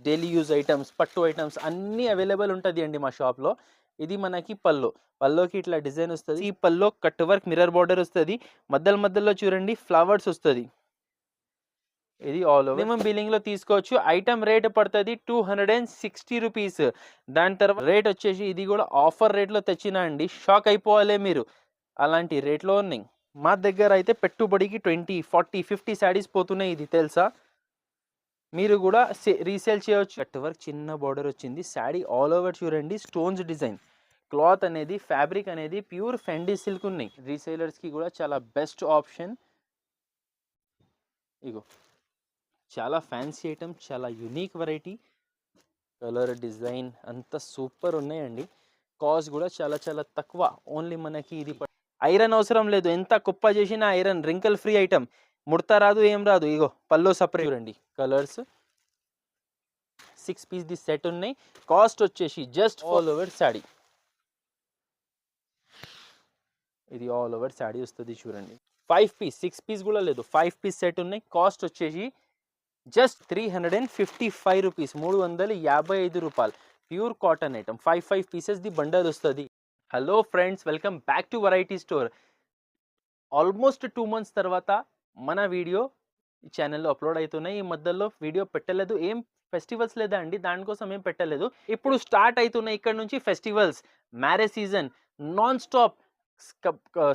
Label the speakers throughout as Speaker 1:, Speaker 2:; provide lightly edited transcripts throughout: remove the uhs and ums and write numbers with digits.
Speaker 1: Daily use items, పట్టు items అన్నీ available ఉంటుంది అండి మా షాప్లో. ఇది మనకి పల్లోకి ఇట్లా డిజైన్ వస్తుంది. ఈ పల్లో కట్ వర్క్ మిర్రర్ బార్డర్ వస్తుంది. మధ్యలో చూడండి ఫ్లవర్స్ వస్తుంది. ఇది ఆల్ ఓవర్. మినిమం బిల్లింగ్ లో తీసుకోవచ్చు. ఐటమ్ రేట్ పడుతుంది 260 రూపీస్. దాని తర్వాత రేట్ వచ్చేసి ఇది కూడా ఆఫర్ రేట్లో తెచ్చినా అండి, షాక్ అయిపోవాలి మీరు, అలాంటి రేట్లో ఉన్నాయి. మా దగ్గర అయితే పెట్టుబడికి 20, 40, 50 శారీస్ పోతున్నాయి. ఇది తెలుసా? మీరు కూడా రీసేల్ చేయవచ్చు. కట్ వర్క్ చిన్న బార్డర్ వచ్చింది. శారీ ఆల్ ఓవర్ చూడండి స్టోన్స్ డిజైన్. క్లాత్ అనేది, ఫ్యాబ్రిక్ అనేది ప్యూర్ ఫెండీ సిల్క్ ఉన్నాయి. రీసేలర్స్కి కూడా చాలా బెస్ట్ ఆప్షన్. ఇగో చాలా ఫ్యాన్సీ ఐటమ్, చాలా యూనిక్ వెరైటీ, కలర్ డిజైన్ అంతా సూపర్ ఉన్నాయండి. కాస్ట్ కూడా చాలా చాలా తక్కువ. ఓన్లీ మనకి ఇది ఐరన్ అవసరం లేదు. ఎంత కుప్ప చేసినా ఐరన్, రింకల్ ఫ్రీ ఐటమ్, ముడత రాదు, ఏం రాదు. ఇగో పల్లో సపరేట్ చూడండి, కలర్స్ 6 పీస్ ది సెట్ ఉన్నాయి. కాస్ట్ వచ్చేసి జస్ట్ ఆల్ ఓవర్ శాడీ, ఇది ఆల్ ఓవర్ శాడీ వస్తుంది చూడండి. 5 పీస్, 6 పీస్ కూడా లేదు, 5 పీస్ సెట్ ఉన్నాయి. కాస్ట్ వచ్చేసి జస్ట్ 355 రూపీస్, 355 రూపాయలు. Pure cotton item, 5 pieces the bundle వస్తుంది. Hello friends, welcome back to variety store. Almost 2 months తర్వాత మన వీడియో ఈ ఛానల్లో అప్లోడ్ అవుతున్నాయి. ఈ మధ్యలో వీడియో పెట్టలేదు, ఏం ఫెస్టివల్స్ లేదా అండి, దానికోసం ఏం పెట్టలేదు. ఇప్పుడు స్టార్ట్ అవుతున్నాయి ఇక్కడ నుంచి festivals, marriage season, non stop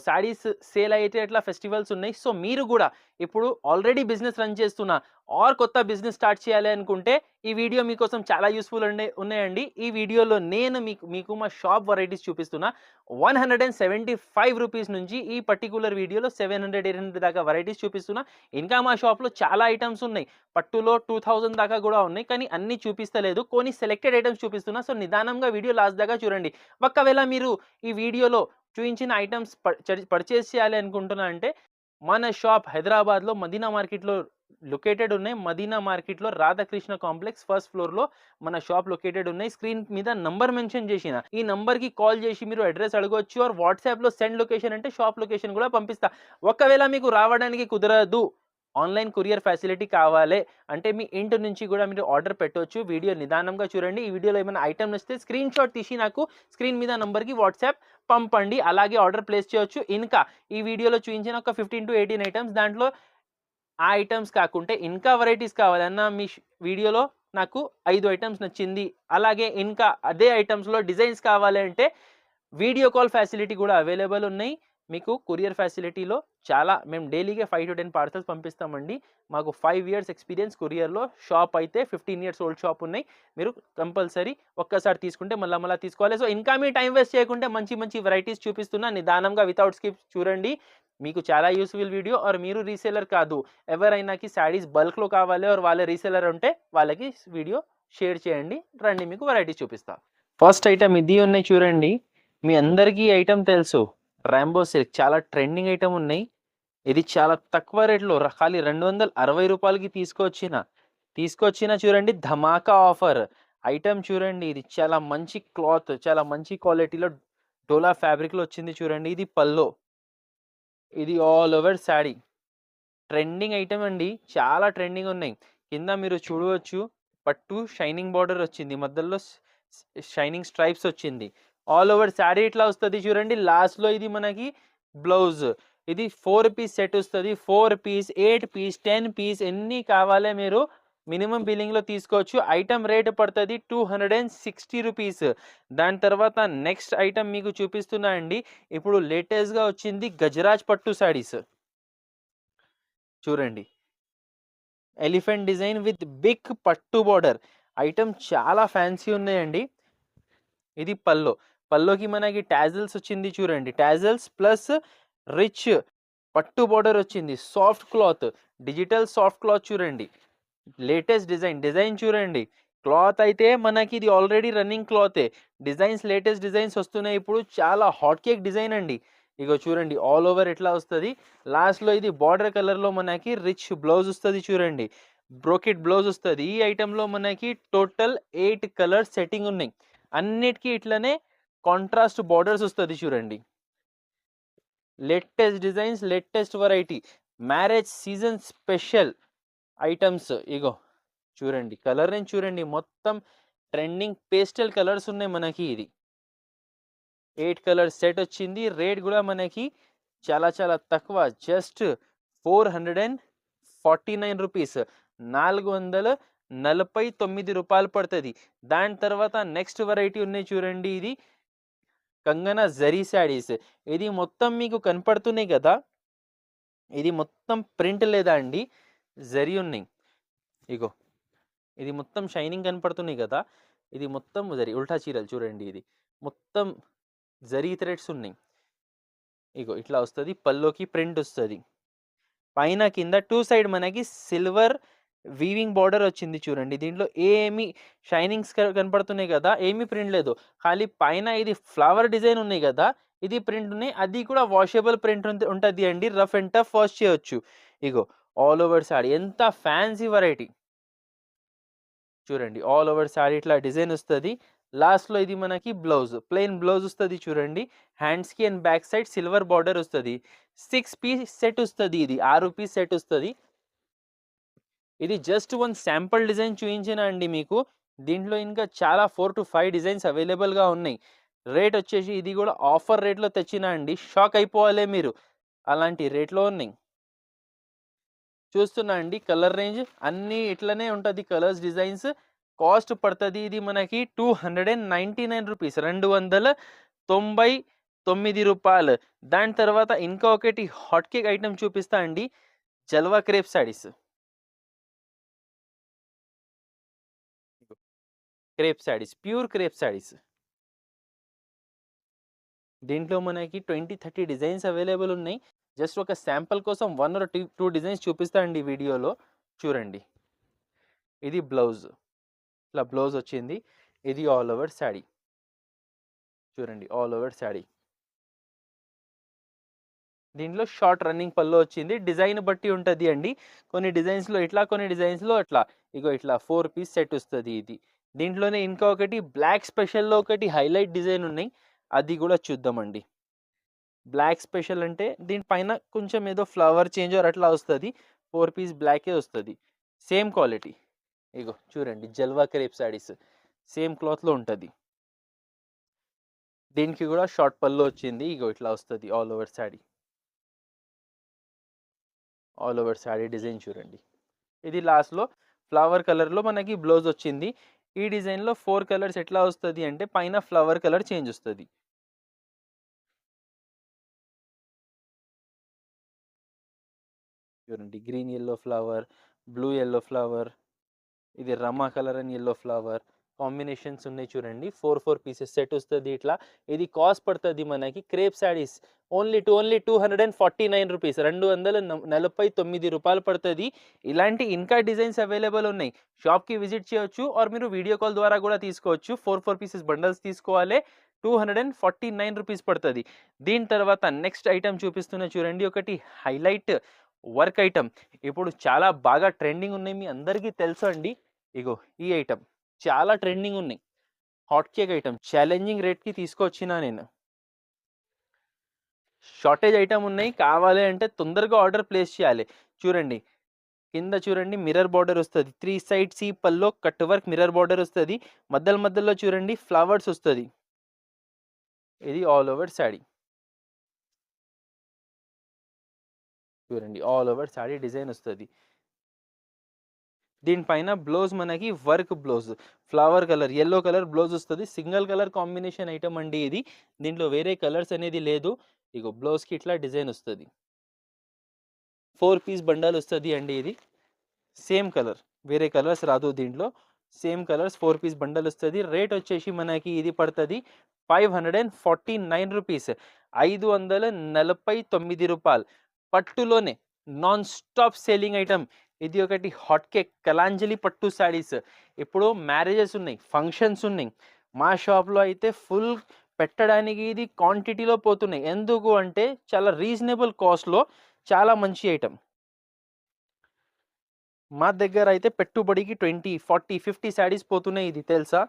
Speaker 1: saris sale అయితే అట్లా ఫెస్టివల్స్ ఉన్నాయి. సో మీరు కూడా ఇప్పుడు ఆల్రెడీ బిజినెస్ రన్ చేస్తున్నా ఆర్ కొత్త బిజినెస్ స్టార్ట్ చేయాలి అనుకుంటే ఈ వీడియో మీకోసం చాలా యూస్ఫుల్ ఉన్నాయండి. ఈ వీడియోలో నేను మీకు మా షాప్ వెరైటీస్ చూపిస్తున్నా. 175 రూపీస్ నుంచి ఈ పర్టికులర్ వీడియోలో 700, 800 దాకా వెరైటీస్ చూపిస్తున్నా. ఇంకా మా షాప్లో చాలా ఐటమ్స్ ఉన్నాయి. పట్టులో 2000 దాకా కూడా ఉన్నాయి, కానీ అన్ని చూపిస్తలేదు, కొన్ని సెలెక్టెడ్ ఐటమ్స్ చూపిస్తున్నా. సో నిదానంగా వీడియో లాస్ట్ దాకా చూడండి. ఒకవేళ మీరు ఈ వీడియోలో చూపించిన ఐటమ్స్ పర్చేస్ చేయాలి అనుకుంటున్నా అంటే మన షాప్ హైదరాబాద్లో మదీనా మార్కెట్లో లొకేటెడ్ ఉన్నాయి. మదీనా మార్కెట్లో రాధాకృష్ణ కాంప్లెక్స్ ఫస్ట్ ఫ్లోర్లో మన షాప్ లొకేటెడ్ ఉన్నాయి. స్క్రీన్ మీద నంబర్ మెన్షన్ చేసిన ఈ నంబర్కి కాల్ చేసి మీరు అడ్రస్ అడగవచ్చు. ఆర్ వాట్సాప్లో సెండ్ లొకేషన్ అంటే షాప్ లొకేషన్ కూడా పంపిస్తా. ఒకవేళ మీకు రావడానికి కుదరదు, ఆన్లైన్ కొరియర్ ఫెసిలిటీ కావాలి అంటే మీ ఇంటి నుంచి కూడా మీరు ఆర్డర్ పెట్టవచ్చు. వీడియో నిదానంగా చూడండి. ఈ వీడియోలో ఏమైనా ఐటమ్ వస్తే స్క్రీన్ షాట్ తీసి నాకు స్క్రీన్ మీద నంబర్కి వాట్సాప్ పంపండి, అలాగే ఆర్డర్ ప్లేస్ చేయొచ్చు. ఇంకా ఈ వీడియోలో చూపించిన ఒక 15 to 18 ఐటమ్స్, దాంట్లో ఆ ఐటమ్స్ కాకుంటే ఇంకా వెరైటీస్ కావాలన్నా మీ వీడియోలో నాకు 5 ఐటమ్స్ నచ్చింది, అలాగే ఇంకా అదే ఐటమ్స్లో డిజైన్స్ కావాలి అంటే వీడియో కాల్ ఫెసిలిటీ కూడా అవైలబుల్ ఉన్నాయి. మీకు కొరియర్ ఫెసిలిటీలో చాలా మేము డైలీగా 5 to 10 పార్సల్స్ పంపిస్తామండి. మాకు 5 years ఎక్స్పీరియన్స్ కొరియర్లో. షాప్ అయితే 15 years ఓల్డ్ షాప్ ఉన్నాయి. మీరు కంపల్సరీ ఒక్కసారి తీసుకుంటే మళ్ళీ తీసుకోవాలి. సో ఇంకా మీ టైం వేస్ట్ చేయకుంటే మంచి వెరైటీస్ చూపిస్తున్నా, నిదానంగా వితౌట్ స్కిప్ చూడండి. మీకు చాలా యూస్ఫుల్ వీడియో. ఆర్ మీరు రీసేలర్ కాదు, ఎవరైనాకి శారీస్ బల్క్లో కావాలి ఆర్ వాళ్ళ రీసేలర్ ఉంటే వాళ్ళకి వీడియో షేర్ చేయండి. రండి మీకు వెరైటీస్ చూపిస్తా. ఫస్ట్ ఐటమ్ ఇది ఉన్నాయి చూడండి. మీ అందరికీ ఐటమ్ తెలుసు, రాంబో సిల్క్, చాలా ట్రెండింగ్ ఐటమ్ ఉన్నాయి. ఇది చాలా తక్కువ రేట్లో ఖాళీ 260 రూపాయలకి తీసుకొచ్చిన చూడండి. ధమాకా ఆఫర్ ఐటమ్ చూడండి. ఇది చాలా మంచి క్లాత్, చాలా మంచి క్వాలిటీలో డోలా ఫ్యాబ్రిక్లో వచ్చింది చూడండి. ఇది పల్లో, ఇది all over sari. Trending item అండి, చాలా ట్రెండింగ్ ఉన్నాయి. కింద మీరు చూడవచ్చు పట్టు షైనింగ్ బార్డర్ వచ్చింది, మధ్యలో షైనింగ్ స్ట్రైప్స్ వచ్చింది. ఆల్ ఓవర్ శారీ ఇట్లా వస్తుంది చూడండి. లాస్ట్లో ఇది మనకి బ్లౌజ్. ఇది 4 పీస్ సెట్ వస్తుంది. 4 పీస్, 8 పీస్, 10 పీస్ ఎన్ని కావాలే మీరు మినిమం బిల్లింగ్లో తీసుకోవచ్చు. ఐటమ్ రేట్ పడుతుంది 260 రూపీస్. దాని తర్వాత నెక్స్ట్ ఐటమ్ మీకు చూపిస్తున్నా అండి. ఇప్పుడు లేటెస్ట్గా వచ్చింది గజరాజ్ పట్టు శారీస్ చూడండి. ఎలిఫెంట్ డిజైన్ విత్ బిగ్ పట్టు బార్డర్ ఐటమ్ చాలా ఫ్యాన్సీ ఉన్నాయండి. ఇది పల్లోకి మనకి టాజిల్స్ వచ్చింది చూడండి. టాజిల్స్ ప్లస్ రిచ్ పట్టు బార్డర్ వచ్చింది. Soft cloth, digital soft cloth చూడండి. లేటెస్ట్ డిజైన్ చూడండి. క్లాత్ అయితే మనకి ఇది ఆల్రెడీ రన్నింగ్ క్లాతే. డిజైన్స్ లేటెస్ట్ డిజైన్స్ వస్తున్నాయి ఇప్పుడు. చాలా హాట్ కేక్ డిజైన్ అండి. ఇగో చూడండి ఆల్ ఓవర్ ఎట్లా వస్తుంది. లాస్ట్లో ఇది బార్డర్ కలర్లో మనకి రిచ్ బ్లౌజ్ వస్తుంది చూడండి. బ్రోకెట్ బ్లౌజ్ వస్తుంది. ఈ ఐటెంలో మనకి టోటల్ 8 కలర్స్ సెట్టింగ్ ఉన్నాయి. అన్నిటికీ ఇట్లనే కాంట్రాస్ట్ బార్డర్స్ వస్తుంది చూడండి. Latest designs, latest variety, marriage season special items. ఇగో చూడండి కలర్ రేంజ్ చూడండి, మొత్తం ట్రెండింగ్ పేస్టల్ కలర్స్ ఉన్నాయి మనకి. ఇది 8 కలర్ సెట్ వచ్చింది. రేట్ కూడా మనకి చాలా చాలా తక్కువ, జస్ట్ 449 రూపీస్, 449 రూపాయలు పడుతుంది. దాని తర్వాత నెక్స్ట్ వెరైటీ ఉన్నాయి చూడండి, ఇది కంగనా జరీ శారీస్. ఇది మొత్తం మీకు కనపడుతున్నాయి కదా, ఇది మొత్తం ప్రింట్ లేదా అండి, జరీ ఉన్నాయి. ఇగో ఇది మొత్తం షైనింగ్ కనపడుతున్నాయి కదా, ఇది మొత్తం జరీ ఉల్టా చీరలు చూడండి, ఇది మొత్తం జరీ థ్రెడ్స్ ఉన్నాయి. ఇగో ఇట్లా వస్తుంది, పల్లోకి ప్రింట్ వస్తుంది. పైన కింద టూ సైడ్ మనకి సిల్వర్ వీవింగ్ బార్డర్ వచ్చింది చూడండి. దీంట్లో ఏమి షైనింగ్స్ కనపడుతున్నాయి కదా, ఏమీ ప్రింట్ లేదు. ఖాళీ పైన ఇది ఫ్లవర్ డిజైన్ ఉన్నాయి కదా, ఇది ప్రింట్ ఉన్నాయి. అది కూడా వాషబుల్ ప్రింట్ ఉంటుంది అండి, రఫ్ అండ్ టఫ్ వాష్ చేయొచ్చు. ఇగో ఆల్ ఓవర్ సారీ, ఎంత ఫ్యాన్సీ వెరైటీ చూడండి. ఆల్ ఓవర్ సారీ ఇట్లా డిజైన్ వస్తుంది. లాస్ట్లో ఇది మనకి బ్లౌజ్, ప్లెయిన్ బ్లౌజ్ వస్తుంది చూడండి. హ్యాండ్స్కి and back side silver border వస్తుంది. 6 పీస్ సెట్ వస్తుంది, ఇది 6 పీస్ సెట్ వస్తుంది. ఇది జస్ట్ వన్ శాంపుల్ డిజైన్ చూపించిన అండి మీకు. దీంట్లో ఇంకా చాలా 4 to 5 డిజైన్స్ అవైలబుల్గా ఉన్నాయి. రేట్ వచ్చేసి ఇది కూడా ఆఫర్ రేట్లో తెచ్చిన అండి, షాక్ అయిపోవాలి మీరు, అలాంటి రేట్లో ఉన్నాయి. చూస్తున్నా అండి కలర్ రేంజ్ అన్నీ ఇట్లనే ఉంటుంది, కలర్స్ డిజైన్స్. కాస్ట్ పడుతుంది ఇది మనకి 299 రూపీస్, 299 రూపాయలు. దాని తర్వాత ఇంకా ఒకటి హాట్ కేక్ ఐటమ్ చూపిస్తా అండి, Jalwa crepe saris. Crepe saris, pure crepe saris. దీంట్లో మనకి 20-30 డిజైన్స్ అవైలబుల్ ఉన్నాయి. జస్ట్ ఒక శాంపుల్ కోసం 1 or 2 డిజైన్స్ చూపిస్తా అండి వీడియోలో. చూడండి ఇది బ్లౌజ్, ఇట్లా బ్లౌజ్ వచ్చింది. ఇది ఆల్ ఓవర్ శారీ చూడండి, ఆల్ ఓవర్ శారీ. దీంట్లో షార్ట్ రన్నింగ్ పళ్ళు వచ్చింది. డిజైన్ బట్టి ఉంటుంది అండి, కొన్ని డిజైన్స్లో ఇట్లా, కొన్ని డిజైన్స్లో అట్లా. ఇగో ఇట్లా 4 పీస్ సెట్ వస్తుంది ఇది. దీంట్లోనే ఇంకా ఒకటి బ్లాక్ స్పెషల్లో ఒకటి హైలైట్ డిజైన్ ఉన్నాయి, అది కూడా చూద్దామండి. బ్లాక్ స్పెషల్ అంటే దీనిపైన కొంచెం ఏదో ఫ్లవర్ చేంజ్ అట్లా వస్తుంది. 4 పీస్ బ్లాకే వస్తుంది, సేమ్ క్వాలిటీ. ఇగో చూడండి జల్వా క్రేప్ శారీస్, సేమ్ క్లాత్లో ఉంటుంది. దీనికి కూడా షార్ట్ పళ్ళు వచ్చింది. ఇగో ఇట్లా వస్తుంది all over sari. All over sari design చూడండి. ఇది లాస్ట్లో ఫ్లవర్ కలర్లో మనకి బ్లౌజ్ వచ్చింది. ఈ డిజైన్లో 4 కలర్స్ ఎట్లా వస్తుంది అంటే పైన ఫ్లవర్ కలర్ చేంజ్ వస్తుంది. చూడండి green yellow flower, blue yellow flower, ఇది రమా colour and yellow flower combinations ఉన్నాయి చూడండి. 4 పీసెస్ సెట్ వస్తుంది ఇట్లా. ఇది కాస్ట్ పడుతుంది మనకి క్రేప్ శారీస్ ఓన్లీ 249 రూపీస్, 249 రూపాయలు పడుతుంది. ఇలాంటి ఇంకా డిజైన్స్ అవైలబుల్ ఉన్నాయి. షాప్కి విజిట్ చేయొచ్చు, ఆర్ మీరు వీడియో కాల్ ద్వారా కూడా తీసుకోవచ్చు. 4 పీసెస్ బండల్స్ తీసుకోవాలి, 249 రూపీస్ పడుతుంది. దీని తర్వాత నెక్స్ట్ ఐటమ్ చూపిస్తున్నా చూడండి, ఒకటి హైలైట్ వర్క్ ఐటమ్. ఇప్పుడు చాలా బాగా ట్రెండింగ్ ఉన్నాయి, మీ అందరికీ తెలుసు అండి. ఇగో ఈ ఐటమ్ చాలా ట్రెండింగ్ ఉన్నాయి, హాట్ కేక్ ఐటమ్. ఛాలెంజింగ్ రేట్కి తీసుకొచ్చిన నేను. షార్టేజ్ ఐటమ్ ఉన్నాయి, కావాలి అంటే తొందరగా ఆర్డర్ ప్లేస్ చేయాలి. చూడండి కింద చూడండి మిర్రర్ బార్డర్ వస్తుంది, 3 సైడ్స్ ఈ పల్లో కట్ వర్క్ మిర్రర్ బార్డర్ వస్తుంది. మధ్యలో చూడండి ఫ్లవర్స్ వస్తుంది. ఇది ఆల్ ఓవర్ శారీ చూడండి, ఆల్ ఓవర్ శారీ డిజైన్ వస్తుంది. దీనిపైన బ్లౌజ్ మనకి work blouse, flower colour yellow colour blouse వస్తుంది. సింగిల్ కలర్ కాంబినేషన్ ఐటమ్ అండి ఇది, దీంట్లో వేరే కలర్స్ అనేది లేదు. ఇగో బ్లౌజ్కి ఇట్లా డిజైన్ వస్తుంది. 4 పీస్ బండల్ వస్తుంది అండి ఇది. సేమ్ కలర్, వేరే కలర్స్ రాదు దీంట్లో, సేమ్ కలర్స్ 4 పీస్ బండల్ వస్తుంది. రేట్ వచ్చేసి మనకి ఇది పడుతుంది 549 రూపీస్, 549 రూపాయలు. పట్టులోనే నాన్ స్టాప్ సేలింగ్ ఐటమ్. ఇది ఒకటి హాట్ కేక్ కలాంజలి పట్టు శారీస్. ఇప్పుడు మ్యారేజెస్ ఉన్నాయి, ఫంక్షన్స్ ఉన్నాయి. మా షాప్లో అయితే ఫుల్ పెట్టడానికి ఇది క్వాంటిటీలో పోతున్నాయి. ఎందుకు అంటే చాలా రీజనబుల్ కాస్ట్లో చాలా మంచి ఐటమ్. మా దగ్గర అయితే పెట్టుబడికి 20, 40, 50 శారీస్ పోతున్నాయి, ఇది తెలుసా.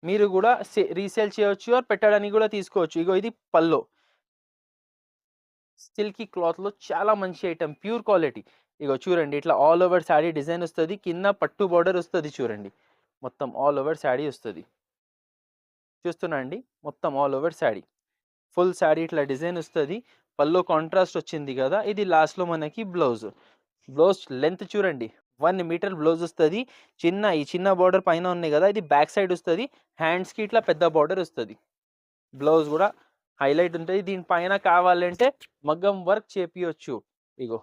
Speaker 1: మీరు కూడా రీసేల్ చేయొచ్చు, ఆర్ పెట్టడానికి కూడా తీసుకోవచ్చు. ఇగో ఇది పల్లో, సిల్కీ క్లాత్లో చాలా మంచి ఐటమ్, ప్యూర్ క్వాలిటీ. ఇగో చూడండి, ఇట్లా ఆల్ ఓవర్ శారీ డిజైన్ వస్తుంది, కింద పట్టు బార్డర్ వస్తుంది చూడండి, మొత్తం ఆల్ ఓవర్ శారీ వస్తుంది. చూస్తున్నా అండి, మొత్తం all over sari, full sari ఇట్లా డిజైన్ వస్తుంది. పల్లో కాంట్రాస్ట్ వచ్చింది కదా, ఇది లాస్ట్లో మనకి బ్లౌజ్. బ్లౌజ్ లెంత్ చూడండి, 1 మీటర్ బ్లౌజ్ వస్తుంది. ఈ చిన్న బార్డర్ పైన ఉన్నాయి కదా, ఇది బ్యాక్ సైడ్ వస్తుంది. హ్యాండ్స్కి ఇట్లా పెద్ద బార్డర్ వస్తుంది. బ్లౌజ్ కూడా హైలైట్ ఉంటుంది. దీనిపైన కావాలంటే మగ్గం వర్క్ చేపియొచ్చు. ఇగో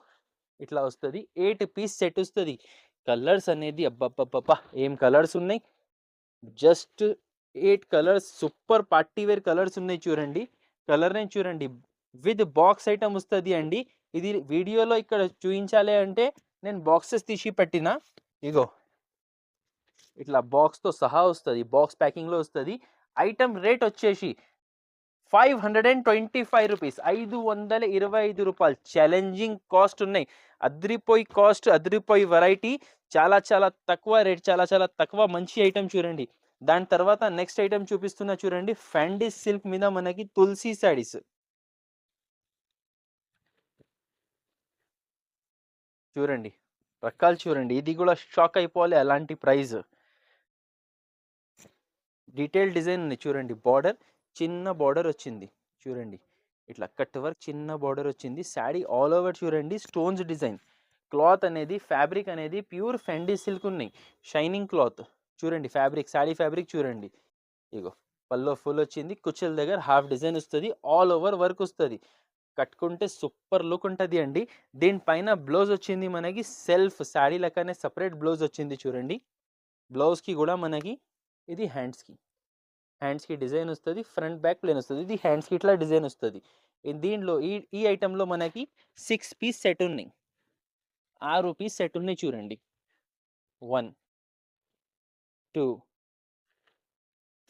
Speaker 1: ఇట్లా వస్తుంది. 8 పీస్ సెట్ వస్తుంది. కలర్స్ అనేది అబ్బబ్బబ్బబ్బా ఏం కలర్స్ ఉన్నాయి, just 8 colours, super party wear colours ఉన్నాయి చూడండి. కలర్ నేను చూడండి, విత్ బాక్స్ ఐటమ్ వస్తుంది అండి. ఇది వీడియోలో ఇక్కడ చూపించాలి అంటే నేను బాక్సెస్ తీసి పెట్టిన. ఇగో ఇట్లా బాక్స్తో సహా వస్తుంది, బాక్స్ ప్యాకింగ్లో వస్తుంది. ఐటమ్ రేట్ వచ్చేసి 525 రూపీస్, 525 రూపాయలు. ఛాలెంజింగ్ కాస్ట్ ఉన్నాయి, అద్రిపోయి కాస్ట్, అద్రిపోయి వెరైటీ, చాలా చాలా తక్కువ రేట్, చాలా చాలా తక్కువ మంచి ఐటమ్ చూడండి. దాని తర్వాత నెక్స్ట్ ఐటమ్ చూపిస్తున్నా చూడండి, ఫ్యాండీ సిల్క్ మీద మనకి తులసి శారీస్ చూడండి, రకాలు చూడండి, ఇది కూడా షాక్ అయిపోవాలి అలాంటి ప్రైస్. డీటెయిల్ డిజైన్ ఉంది చూడండి, బార్డర్ చిన్న బార్డర్ వచ్చింది చూడండి, ఇట్లా కట్ వర్క్ చిన్న బార్డర్ వచ్చింది. శారీ ఆల్ ఓవర్ చూడండి స్టోన్స్ డిజైన్. క్లాత్ అనేది ఫ్యాబ్రిక్ అనేది ప్యూర్ ఫెండీ సిల్క్ ఉన్నాయి, షైనింగ్ క్లాత్ చూడండి. ఫ్యాబ్రిక్ శారీ ఫ్యాబ్రిక్ చూడండి. ఇగో పల్లో ఫుల్ వచ్చింది, కుచ్చెల దగ్గర హాఫ్ డిజైన్ వస్తుంది, ఆల్ ఓవర్ వర్క్ వస్తుంది. కట్టుకుంటే సూపర్ లుక్ ఉంటుంది అండి. దీనిపైన బ్లౌజ్ వచ్చింది మనకి సెల్ఫ్ శారీ లెక్కనే సపరేట్ బ్లౌజ్ వచ్చింది చూడండి. బ్లౌజ్కి కూడా మనకి ఇది హ్యాండ్స్కి డిజైన్ వస్తుంది, ఫ్రంట్ బ్యాక్ ప్లేన్ వస్తుంది. ఇది హ్యాండ్స్కి ఇట్లా డిజైన్ వస్తుంది. దీంట్లో ఈ ఐటెంలో మనకి 6 పీస్ సెట్ ఉన్నాయి, 6 పీస్ సెట్ ఉన్నాయి చూడండి. 1 2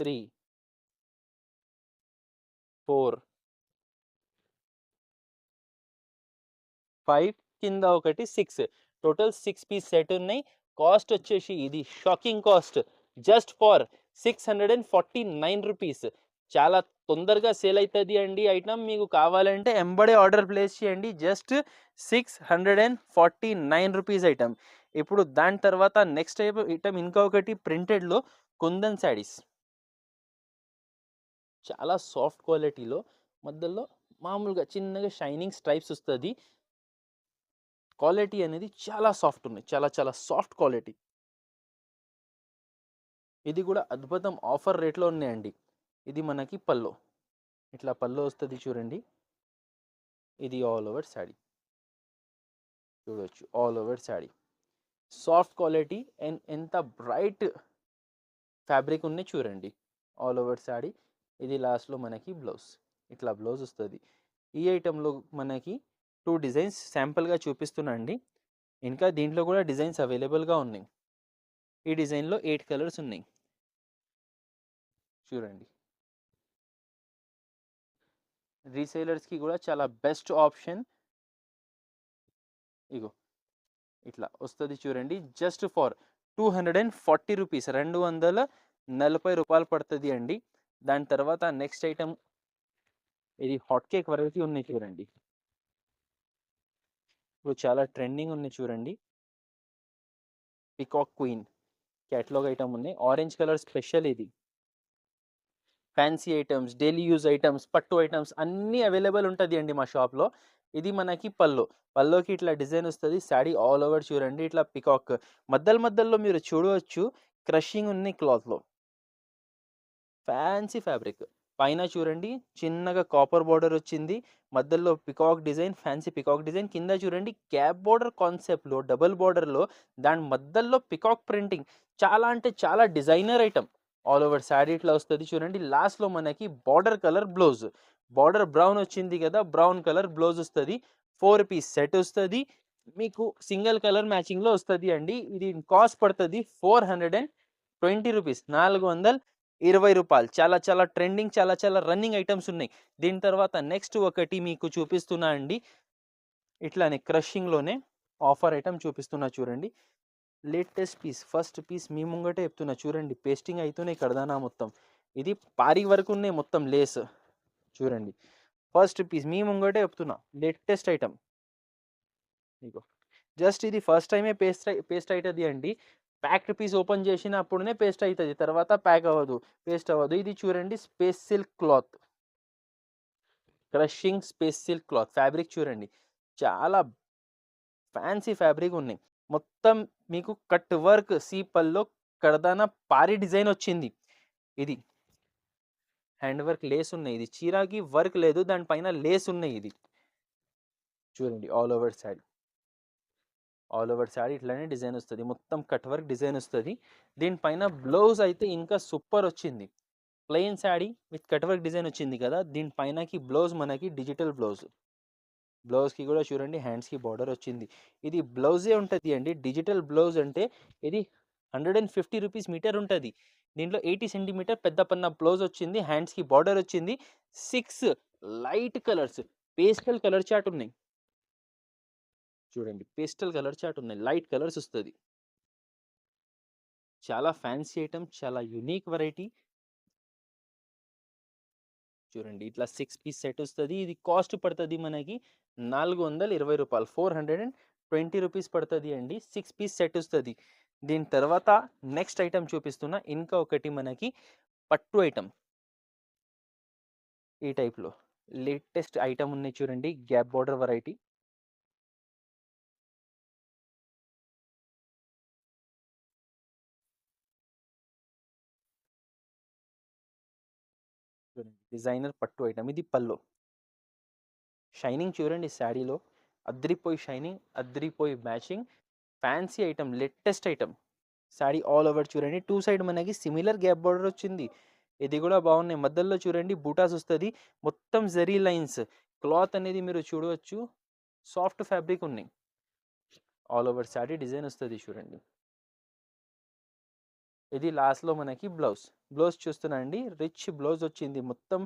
Speaker 1: 3 4 5, కింద ఒకటి 6, టోటల్ 6 పీస్ సెట్ ఉన్నాయి. కాస్ట్ వచ్చేసి ఇది shocking cost, just for 649 rupees. చాలా తొందరగా సేల్ అవుతుంది అండి ఐటమ్. మీకు కావాలంటే ఎంబడే ఆర్డర్ ప్లేస్ చేయండి, జస్ట్ 649 రూపీస్ ఐటమ్. ఇప్పుడు దాని తర్వాత నెక్స్ట్ ఐటమ్ ఇంకొకటి ప్రింటెడ్లో కుందన్ శారీస్, చాలా సాఫ్ట్ క్వాలిటీలో, మధ్యలో మామూలుగా చిన్నగా షైనింగ్ స్ట్రైప్స్ వస్తుంది. క్వాలిటీ అనేది చాలా సాఫ్ట్ ఉన్నాయి, చాలా చాలా సాఫ్ట్ క్వాలిటీ. ఇది కూడా అద్భుతం ఆఫర్ రేట్లో ఉన్నాయండి. ఇది మనకి పల్లో, ఇట్లా పల్లో వస్తుంది చూడండి. ఇది ఆల్ ఓవర్ శారీ చూడవచ్చు, all over sari soft quality and ఎంత బ్రైట్ ఫ్యాబ్రిక్ ఉన్నాయి చూడండి, ఆల్ ఓవర్ శారీ. ఇది లాస్ట్లో మనకి బ్లౌజ్, ఇట్లా బ్లౌజ్ వస్తుంది. ఈ ఐటెంలో మనకి 2 డిజైన్స్ శాంపుల్గా చూపిస్తున్నా అండి. ఇంకా దీంట్లో కూడా డిజైన్స్ అవైలబుల్గా ఉన్నాయి. ఈ డిజైన్లో 8 కలర్స్ ఉన్నాయి చూడండి. రీసేలర్స్కి కూడా చాలా బెస్ట్ ఆప్షన్. ఇగో ఇట్లా వస్తుంది చూడండి, జస్ట్ ఫర్ 240 రూపీస్, 240 రూపాయలు పడుతుంది అండి. దాని తర్వాత నెక్స్ట్ ఐటమ్, ఇది హాట్ కేక్ వెరైటీ ఉన్నాయి చూడండి. ఇప్పుడు చాలా ట్రెండింగ్ ఉన్నాయి చూడండి, పికాక్ క్వీన్ క్యాటలాగ్ ఐటమ్ ఉన్నాయి, ఆరెంజ్ కలర్ స్పెషల్. ఇది fancy items, daily use items, పట్టు ఐటమ్స్ అన్నీ అవైలబుల్ ఉంటుంది అండి మా షాప్లో. ఇది మనకి పల్లోకి ఇట్లా డిజైన్ వస్తుంది. శారీ ఆల్ ఓవర్ చూడండి, ఇట్లా పికాక్ మధ్యలో మీరు చూడవచ్చు క్రషింగ్ ఉంది క్లాత్లో, ఫ్యాన్సీ ఫ్యాబ్రిక్. పైన చూడండి చిన్నగా కాపర్ బార్డర్ వచ్చింది, మధ్యలో peacock design, fancy peacock design. కింద చూడండి క్యాప్ బార్డర్ కాన్సెప్ట్లో డబుల్ బార్డర్లో, దాని మధ్యలో పికాక్ ప్రింటింగ్. చాలా అంటే చాలా designer item. All over sari ఇట్లా వస్తుంది చూడండి. లాస్ట్లో మనకి border colour blouse, border brown వచ్చింది కదా, బ్రౌన్ కలర్ బ్లౌజ్ వస్తుంది. 4 పీస్ సెట్ వస్తుంది మీకు, సింగిల్ కలర్ మ్యాచింగ్లో వస్తుంది అండి. ఇది కాస్ట్ పడుతుంది 420 రూపీస్, 420 రూపాయలు. చాలా చాలా ట్రెండింగ్, చాలా చాలా రన్నింగ్ ఐటమ్స్ ఉన్నాయి. దీని తర్వాత నెక్స్ట్ ఒకటి మీకు చూపిస్తున్నా అండి, ఇట్లానే క్రషింగ్లోనే ఆఫర్ ఐటమ్ చూపిస్తున్నా చూడండి. లేటెస్ట్ పీస్, ఫస్ట్ పీస్ మీ ముంగటే చెప్తున్నా చూడండి, పేస్టింగ్ అవుతున్నాయి కడదానా మొత్తం. ఇది పారి వరకు ఉన్నాయి మొత్తం లేస్ చూడండి. ఫస్ట్ పీస్ మీ ముంగటే చెప్తున్నా, లేటెస్ట్ ఐటమ్. ఇగో జస్ట్ ఇది ఫస్ట్ టైమే పేస్ట్ అవుతుంది అండి. ప్యాక్డ్ పీస్ ఓపెన్ చేసినప్పుడునే పేస్ట్ అవుతుంది, తర్వాత ప్యాక్ అవ్వదు, పేస్ట్ అవ్వదు. ఇది చూడండి space silk cloth, crushing space silk cloth. Fabric చూడండి చాలా ఫ్యాన్సీ ఫ్యాబ్రిక్ ఉన్నాయి. మొత్తం మీకు కట్ వర్క్ సీపల్లో కడదాన పారి డిజైన్ వచ్చింది. ఇది హ్యాండ్ వర్క్ లేస్ ఉన్నాయి. ఇది చీరాకి వర్క్ లేదు, దానిపైన లేస్ ఉన్నాయి. ఇది చూడండి all over sari, all over sari ఇట్లానే డిజైన్ వస్తుంది, మొత్తం కట్ వర్క్ డిజైన్ వస్తుంది. దీనిపైన బ్లౌజ్ అయితే ఇంకా సూపర్ వచ్చింది. Plain sari with cut work design వచ్చింది కదా, దీనిపైనకి బ్లౌజ్ మనకి డిజిటల్ బ్లౌజ్. బ్లౌజ్కి కూడా చూడండి హ్యాండ్స్కి బార్డర్ వచ్చింది. ఇది బ్లౌజే ఉంటుంది అండి, డిజిటల్ బ్లౌజ్ అంటే ఇది 150 రూపీస్ మీటర్ ఉంటుంది. దీంట్లో 80 సెంటీమీటర్ పెద్ద పన్న బ్లౌజ్ వచ్చింది, హ్యాండ్స్కి బార్డర్ వచ్చింది. 6 light colours, pastel colour chart ఉన్నాయి. చూడండి పేస్టల్ కలర్ చాట్ ఉన్నాయి, లైట్ కలర్స్ వస్తుంది. చాలా ఫ్యాన్సీ ఐటమ్, చాలా యునిక్ వెరైటీ. చూడండి ఇట్లా 6 పీస్ సెట్ వస్తుంది. ఇది కాస్ట్ పడుతుంది మనకి 420 రూపాయలు, 420 రూపీస్ పడుతుంది అండి. 6 పీస్ సెట్ వస్తుంది. దీని తర్వాత నెక్స్ట్ ఐటమ్ చూపిస్తున్నా, ఇంకా ఒకటి మనకి పట్టు ఐటమ్. ఈ టైప్లో లేటెస్ట్ ఐటమ్ ఉన్నాయి చూడండి, గ్యాప్ బార్డర్ వెరైటీ. డిజైనర్ పట్టు ఐటమ్, ఇది పల్లో. షైనింగ్ చూడండి శారీలో, అద్రిపోయి షైనింగ్, అద్రిపోయి matching, fancy item, latest item. Sari all over చూడండి, టూ సైడ్ మనకి సిమిలర్ గ్యాప్ బార్డర్ వచ్చింది. ఇది కూడా బాగున్నాయి. మధ్యలో చూడండి బూటాస్ వస్తుంది, మొత్తం జరీ లైన్స్. క్లాత్ అనేది మీరు చూడవచ్చు, సాఫ్ట్ ఫ్యాబ్రిక్ ఉన్నాయి. ఆల్ ఓవర్ శారీ డిజైన్ వస్తుంది చూడండి. ఇది లాస్ట్లో మనకి బ్లౌజ్. బ్లౌజ్ చూస్తున్నా అండి, రిచ్ బ్లౌజ్ వచ్చింది, మొత్తం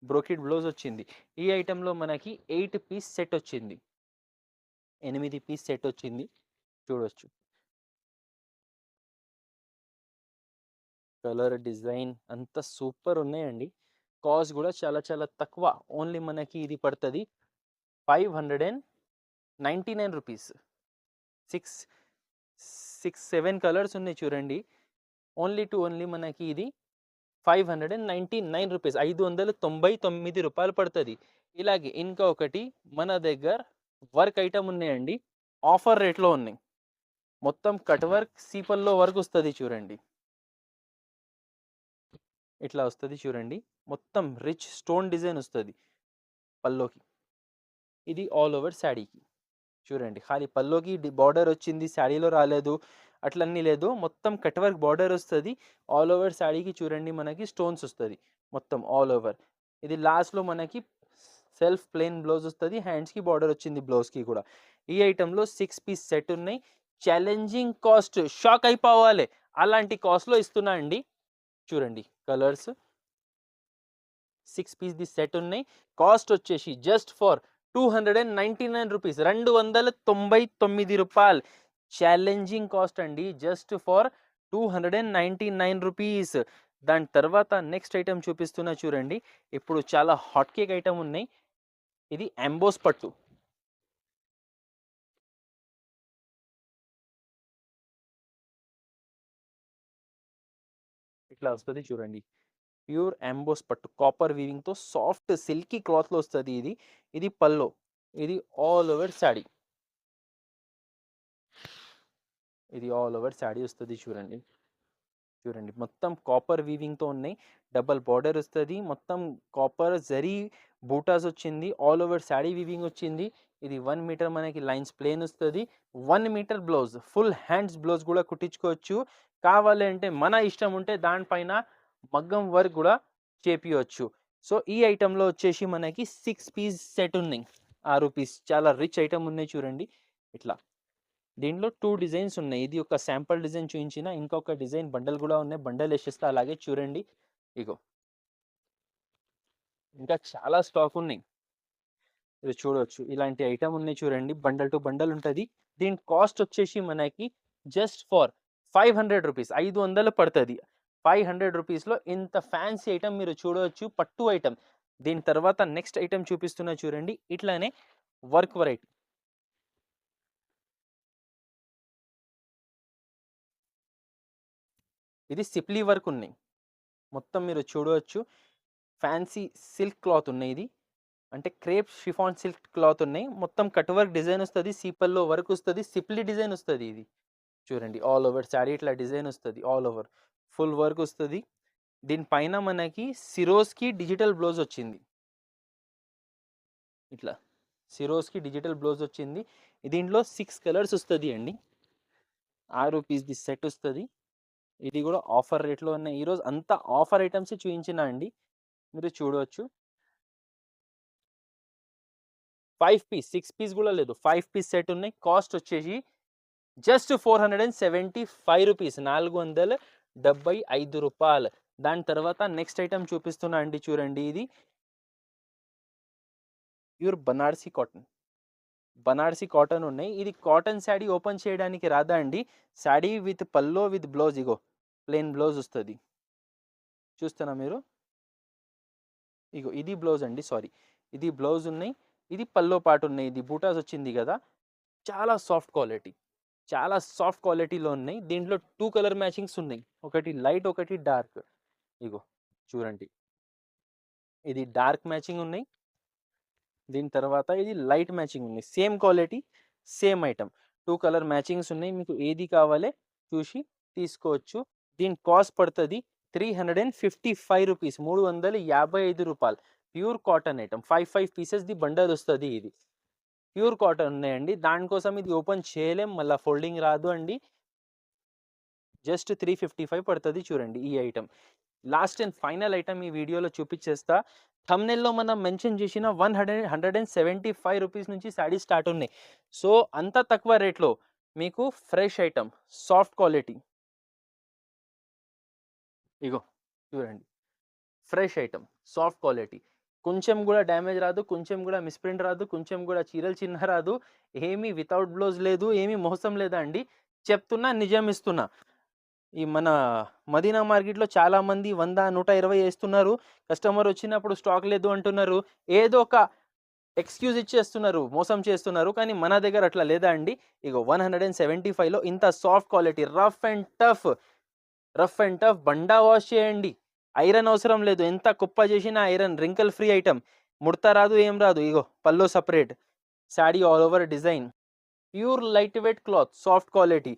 Speaker 1: బ్రోకెడ్ బ్లౌజ్ వచ్చింది. ఈ ఐటెంలో మనకి 8 పీస్ సెట్ వచ్చింది, 8 పీస్ సెట్ వచ్చింది. చూడవచ్చు కలర్ డిజైన్ అంతా సూపర్ ఉన్నాయండి. కాస్ట్ కూడా చాలా చాలా తక్కువ, ఓన్లీ మనకి ఇది పడుతుంది 599 రూపీస్. 6-7 కలర్స్ ఉన్నాయి చూడండి. ఓన్లీ మనకి ఇది 599 రూపీస్, 599 రూపాయలు పడుతుంది. ఇలాగే ఇంకా ఒకటి మన దగ్గర వర్క్ ఐటమ్ ఉన్నాయండి, ఆఫర్ రేట్లో ఉన్నాయి. మొత్తం కట్ వర్క్ సీపల్లో వర్క్ వస్తుంది చూడండి, ఇట్లా వస్తుంది చూడండి. మొత్తం రిచ్ స్టోన్ డిజైన్ వస్తుంది పల్లోకి. ఇది ఆల్ ఓవర్ శారీకి చూడండి, ఖాళీ పల్లోకి బార్డర్ వచ్చింది, శారీలో రాలేదు అట్లన్నీ లేదు, మొత్తం కట్ వర్క్ బార్డర్ వస్తుంది. ఆల్ ఓవర్ శారీకి చూడండి మనకి స్టోన్స్ వస్తుంది మొత్తం ఆల్ ఓవర్. ఇది లాస్ట్లో మనకి సెల్ఫ్ ప్లెయిన్ బ్లౌజ్ వస్తుంది, హ్యాండ్స్కి బార్డర్ వచ్చింది బ్లౌజ్కి కూడా. ఈ ఐటెంలో 6 పీస్ సెట్ ఉన్నాయి. ఛాలెంజింగ్ కాస్ట్, షాక్ అయిపోవాలి అలాంటి కాస్ట్లో ఇస్తున్నా అండి. చూడండి కలర్స్, 6 పీస్ ది సెట్ ఉన్నాయి. కాస్ట్ వచ్చేసి జస్ట్ ఫర్ 299 రూపీస్, 299 రూపాయలు. ఛాలెంజింగ్ కాస్ట్ అండి, జస్ట్ ఫర్ 299 రూపీస్. దాని తర్వాత నెక్స్ట్ ఐటమ్ చూపిస్తున్నా చూడండి. ఇప్పుడు చాలా హాట్ కేక్ ఐటమ్ ఉన్నాయి. ఇది ఎంబోస్ పట్టు. ఇట్లా వస్తుంది చూడండి, ప్యూర్ ఎంబోస్ పట్టు, కాపర్ వీవింగ్తో సాఫ్ట్ సిల్కీ క్లాత్లో వస్తుంది ఇది. ఇది పల్లో, ఇది ఆల్ ఓవర్ శారీ. ఇది ఆల్ ఓవర్ శారీ వస్తుంది చూడండి. చూడండి మొత్తం కాపర్ వీవింగ్తో ఉన్నాయి, డబల్ బార్డర్ వస్తుంది, మొత్తం కాపర్ జరీ బూటాస్ వచ్చింది, ఆల్ ఓవర్ శారీ వీవింగ్ వచ్చింది. ఇది 1 మీటర్ మనకి లైన్స్ ప్లేన్ వస్తుంది, 1 metre blouse, full hands blouse కూడా కుట్టించుకోవచ్చు. కావాలి అంటే మన ఇష్టం ఉంటే దానిపైన మగ్గం వర్క్ కూడా చేపియవచ్చు. సో ఈ ఐటెంలో వచ్చేసి మనకి 6 పీస్ సెట్ ఉన్నాయి, 6 పీస్. చాలా రిచ్ ఐటమ్ ఉన్నాయి చూడండి ఇట్లా. దీంట్లో 2 డిజైన్స్ ఉన్నాయి, ఇది ఒక శాంపుల్ డిజైన్ చూపించిన, ఇంకొక డిజైన్ బండల్ కూడా ఉన్నాయి, బండల్ వేసేస్తా అలాగే చూడండి. ఇగో ఇంకా చాలా స్టాక్ ఉన్నాయి, ఇది చూడవచ్చు. ఇలాంటి ఐటమ్ ఉన్నాయి చూడండి, బండల్ టు బండల్ ఉంటుంది. దీని కాస్ట్ వచ్చేసి మనకి జస్ట్ ఫర్ 500 రూపీస్, 500 పడుతుంది. 500 రూపీస్లో ఇంత ఫ్యాన్సీ ఐటమ్ మీరు చూడవచ్చు, పట్టు ఐటమ్. దీని తర్వాత నెక్స్ట్ ఐటమ్ చూపిస్తున్నా చూడండి, ఇట్లానే వర్క్ వెరైటీ. ఇది సిప్లీ వర్క్ ఉన్నాయి, మొత్తం మీరు చూడవచ్చు. ఫ్యాన్సీ సిల్క్ క్లాత్ ఉన్నాయి, ఇది అంటే క్రేప్ షిఫాన్ సిల్క్ క్లాత్ ఉన్నాయి. మొత్తం కట్ వర్క్ డిజైన్ వస్తుంది, సీపల్లో వర్క్ వస్తుంది, సిప్లీ డిజైన్ వస్తుంది. ఇది చూడండి ఆల్ ఓవర్ శారీ ఇట్లా డిజైన్ వస్తుంది, ఆల్ ఓవర్ ఫుల్ వర్క్ వస్తుంది. దీనిపైన మనకి సిరోస్కి డిజిటల్ బ్లౌజ్ వచ్చింది, ఇట్లా సిరోస్కి డిజిటల్ బ్లౌజ్ వచ్చింది. దీంట్లో 6 కలర్స్ వస్తుంది అండి. 6 పీస్ది సెట్ వస్తుంది. ఇది కూడా ఆఫర్ రేట్లో ఉన్నాయి. ఈరోజు అంతా ఆఫర్ ఐటమ్స్ చూపించిన అండి, మీరు చూడవచ్చు. 5 పీస్ 6 పీస్ కూడా లేదు, 5 పీస్ సెట్ ఉన్నాయి. కాస్ట్ వచ్చేసి జస్ట్ 475 రూపీస్, 475 రూపాయలు. దాని తర్వాత నెక్స్ట్ ఐటమ్ చూపిస్తున్నా అండి, చూడండి. ఇది pure Banarasi cotton, Banarasi cotton ఉన్నాయి. ఇది కాటన్ శాడీ ఓపెన్ చేయడానికి రాదా అండి. Sari with pallu with blouse, ego plain blouse వస్తుంది, చూస్తున్నా మీరు. ఇగో ఇది బ్లౌజ్ అండి, సారీ ఇది బ్లౌజ్ ఉన్నాయి, ఇది పల్లో పాటు ఉన్నాయి. ఇది బూటాస్ వచ్చింది కదా, చాలా సాఫ్ట్ క్వాలిటీ, చాలా సాఫ్ట్ క్వాలిటీలో ఉన్నాయి. దీంట్లో 2 కలర్ మ్యాచింగ్స్ ఉన్నాయి, ఒకటి లైట్ ఒకటి డార్క్. ఇగో చూడండి, ఇది డార్క్ మ్యాచింగ్ ఉన్నాయి, దీని తర్వాత ఇది లైట్ మ్యాచింగ్ ఉన్నాయి. Same quality same item, 2 colour matchings ఉన్నాయి. మీకు ఏది కావాలో చూసి తీసుకోవచ్చు. దీని కాస్ట్ పడుతుంది 355 రూపీస్, 355 రూపాయలు. Pure cotton item, 5 pieces the bundle వస్తుంది. ఇది ప్యూర్ కాటన్ ఉన్నాయండి, దానికోసం ఇది ఓపెన్ చేయలేం, మళ్ళీ ఫోల్డింగ్ రాదు అండి. జస్ట్ 355 పడుతుంది. చూడండి ఈ item, last and final item ఈ వీడియోలో చూపించేస్తా. థంబ్నెయిల్లో మనం మెన్షన్ చేసిన 175 రూపీస్ నుంచి శారీ స్టార్ట్ ఉన్నాయి. సో అంత తక్కువ రేట్లో మీకు ఫ్రెష్ ఐటమ్, సాఫ్ట్ క్వాలిటీ. ఇగో చూడండి, ఫ్రెష్ ఐటమ్, సాఫ్ట్ క్వాలిటీ, కొంచెం కూడా డ్యామేజ్ రాదు, కొంచెం కూడా మిస్ప్రింట్ రాదు, కొంచెం కూడా చీరలు చిన్న రాదు, ఏమీ వితౌట్ బ్లౌజ్ లేదు, ఏమీ మోసం లేదా అండి. చెప్తున్నా, నిజం ఇస్తున్నా. ఈ మన మదీనా మార్కెట్లో చాలామంది 100, 120 వేస్తున్నారు. కస్టమర్ వచ్చినప్పుడు స్టాక్ లేదు అంటున్నారు, ఏదో ఒక ఎక్స్క్యూజ్ ఇచ్చేస్తున్నారు, మోసం చేస్తున్నారు. కానీ మన దగ్గర అట్లా లేదా అండి. ఇగో 175లో ఇంత soft quality, rough and tough Banda wash చేయండి, ఐరన్ అవసరం లేదు. ఎంత కుప్ప చేసినా ఐరన్, రింకల్ ఫ్రీ ఐటమ్, ముడత రాదు, ఏం రాదు. ఇగో pallu separate, sari all over design, pure light weight cloth, soft quality.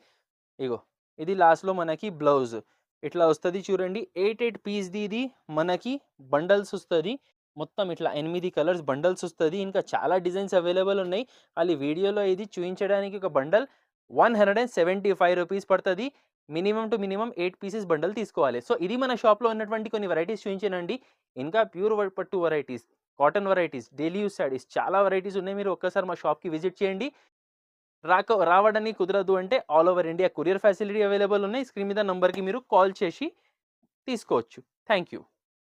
Speaker 1: ఇగో ఇది లాస్ట్లో మనకి బ్లౌజ్ ఇట్లా వస్తుంది. చూడండి 8 పీస్ది ఇది మనకి బండల్స్ వస్తుంది. మొత్తం ఇట్లా 8 కలర్స్ బండల్స్ వస్తుంది. ఇంకా చాలా డిజైన్స్ అవైలబుల్ ఉన్నాయి. అది వీడియోలో ఇది చూపించడానికి ఒక బండల్ 175 రూపీస్ పడుతుంది. Minimum to minimum 8 pieces bundle తీసుకోవాలి. సో ఇది మన షాప్లో ఉన్నటువంటి కొన్ని వెరైటీస్ చూపించానండి. ఇంకా ప్యూర్ పట్టు varieties, cotton varieties, daily use saris, చాలా వెరైటీస్ ఉన్నాయి. మీరు ఒక్కసారి మా షాప్కి విజిట్ చేయండి. రావడానికి కుదరదు అంటే all over India courier facility available ఉన్నాయి. స్క్రీన్ మీద నంబర్కి మీరు కాల్ చేసి తీసుకోవచ్చు. Thank you.